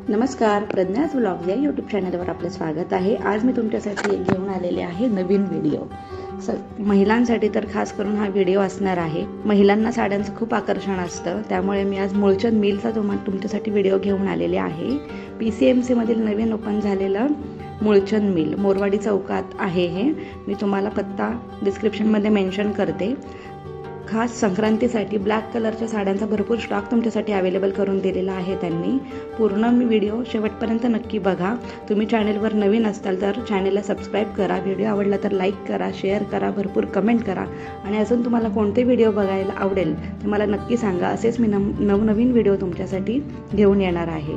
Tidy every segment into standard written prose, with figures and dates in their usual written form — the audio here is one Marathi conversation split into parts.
नमस्कार, प्रज्ञाज व्लॉग्स या यूट्यूब चॅनलवर आपलं स्वागत आहे। आज मी तुमच्यासाठी घेऊन आलेले आहे नवीन व्हिडिओ। महिलांसाठी तर खास करून हा व्हिडिओ असणार आहे। महिलांना साड्यांचं खूप आकर्षण असतं, त्यामुळे मी आज मुळचंद मिलचा तुमच्यासाठी व्हिडिओ घेऊन आलेले आहे। PCMC मधील नवीन ओपन झालेलं मुळचंद मिल मोरवाडी चौकात आहे। हे मी तुम्हाला पत्ता डिस्क्रिप्शनमध्ये मेन्शन करते। खास संक्रांतीसाठी ब्लॅक कलरच्या साड्यांचा भरपूर स्टॉक तुमच्यासाठी अवेलेबल करून दिलेला आहे त्यांनी। पूर्ण व्हिडिओ शेवटपर्यंत नक्की बघा। तुम्ही चॅनलवर नवीन असाल तर चॅनलला सबस्क्राइब करा, व्हिडिओ आवडला तर लाईक करा, शेअर करा, भरपूर कमेंट करा आणि अजून तुम्हाला कोणते व्हिडिओ बघायला आवडेल ते मला नक्की सांगा। असेच मी नवनवीन व्हिडिओ तुमच्यासाठी घेऊन येणार आहे।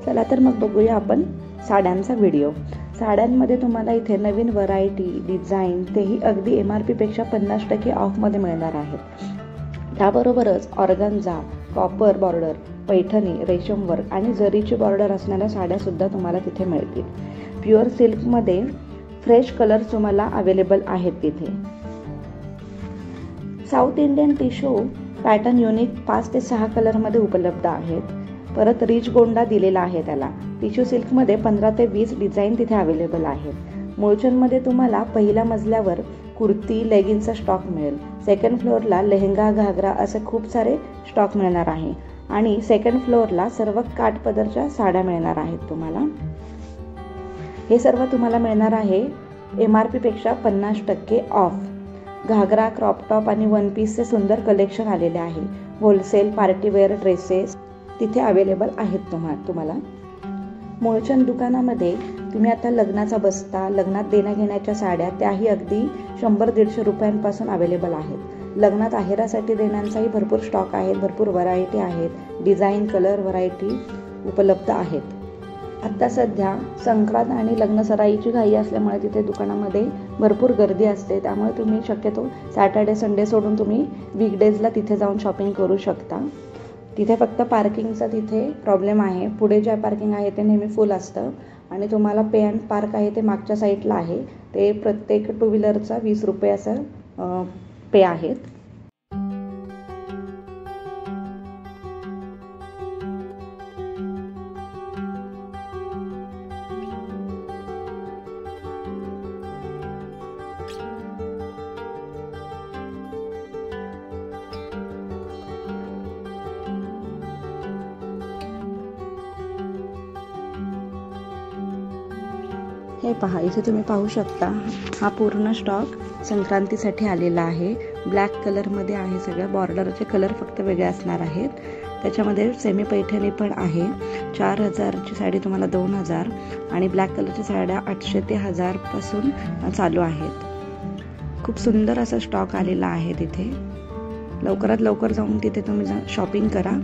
चला तर मग बघूया आपण साड्यांचा व्हिडिओ। साड्यांमध्ये तुम्हाला इथे नवीन व्हरायटी, डिझाईन तेही अगदी MRP पेक्षा 50% ऑफमध्ये मिळणार आहेत। त्याबरोबरच ऑर्गन्झा, कॉपर बॉर्डर, पैठणी, रेशम वर्क आणि जरीची बॉर्डर असणाऱ्या साड्या सुद्धा तुम्हाला तिथे मिळतील। प्युअर सिल्कमध्ये फ्रेश कलर्स तुम्हाला अवेलेबल आहेत तिथे। South Indian tissue pattern unique 5 ते 6 कलरमध्ये उपलब्ध आहेत। परत रिच गोंडा दिलेला आहे त्याला। टिश्यू सिल्कमध्ये 15 ते 20 डिझाईन तिथे अवेलेबल आहेत। मुळचंदमध्ये तुम्हाला पहिल्या मजल्यावर कुर्ती, लेगिन्सचा स्टॉक मिळेल। सेकंड फ्लोअरला लेहंगा, घागरा असे खूप सारे स्टॉक मिळणार आहे आणि सेकंड फ्लोअरला सर्व काठपदरच्या साड्या मिळणार आहेत तुम्हाला। हे सर्व तुम्हाला मिळणार आहे MRP पेक्षा 50% ऑफ। घागरा, क्रॉप टॉप आणि वन पीसचे सुंदर कलेक्शन आलेले आहे। होलसेल, पार्टीवेअर ड्रेसेस तिथे अवेलेबल आहेत तुम्हाला। मुळचंद दुकानामध्ये तुम्ही आता लग्नाचा बस्ता, लग्नात देण्याघेण्याच्या साड्या त्याही अगदी 100-150 रुपयांपासून अवेलेबल आहेत। लग्नात आहेरासाठी देण्यांचाही भरपूर स्टॉक आहे, भरपूर व्हरायटी आहेत, डिझाईन, कलर व्हरायटी उपलब्ध आहेत। आता सध्या संक्रांत आणि लग्नसराईची घाई असल्यामुळे तिथे दुकानामध्ये भरपूर गर्दी असते, त्यामुळे तुम्ही शक्यतो सॅटर्डे संडे सोडून तुम्ही वीकडेजला तिथे जाऊन शॉपिंग करू शकता। तिथे फक्त पार्किंगचा तिथे प्रॉब्लेम आहे। पुढे जे पार्किंग आहे ते नेहमी फुल असतं आणि तुम्हाला पे अँड पार्क आहे ते मागच्या साईडला आहे। ते प्रत्येक 2 व्हीलरचा 20 रुपये असं पे आहेत। हे पहा, इथे तुम्ही पाहू शकता हा पूर्ण स्टॉक संक्रांतीसाठी आलेला आहे। ब्लॅक कलरमध्ये आहे सगळं। बॉर्डरचे कलर फक्त वेगळे असणार आहेत। त्याच्यामध्ये सेमी पैठणी पण आहे। 4000ची साडी तुम्हाला 2000 आणि ब्लॅक कलरच्या साड्या 800 ते 1000 पासून चालू आहेत। खूप सुंदर असा स्टॉक आलेला आहे तिथे। लवकरात लवकर जाऊन तिथे तुम्ही शॉपिंग करा।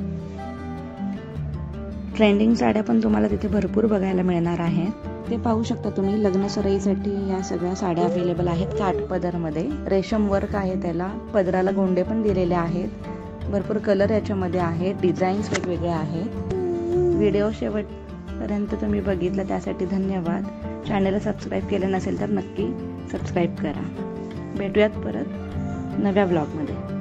ट्रेंडिंग साड्या पण तुम्हाला तिथे भरपूर बघायला मिळणार आहेत। ते पाहू शकता तुम्ही, लग्नसराईसाठी या सगळ्या साड्या अवेलेबल आहेत। काठपदरमध्ये रेशम वर्क आहे, त्याला पदराला गोंडे पण दिलेले आहेत। भरपूर कलर याच्यामध्ये आहेत, डिझाईन्स वेगवेगळे आहेत। व्हिडिओ शेवटपर्यंत तुम्ही बघितला त्यासाठी धन्यवाद। चॅनलला सबस्क्राईब केलं नसेल तर नक्की सबस्क्राईब करा। भेटूयात परत नव्या व्लॉगमध्ये।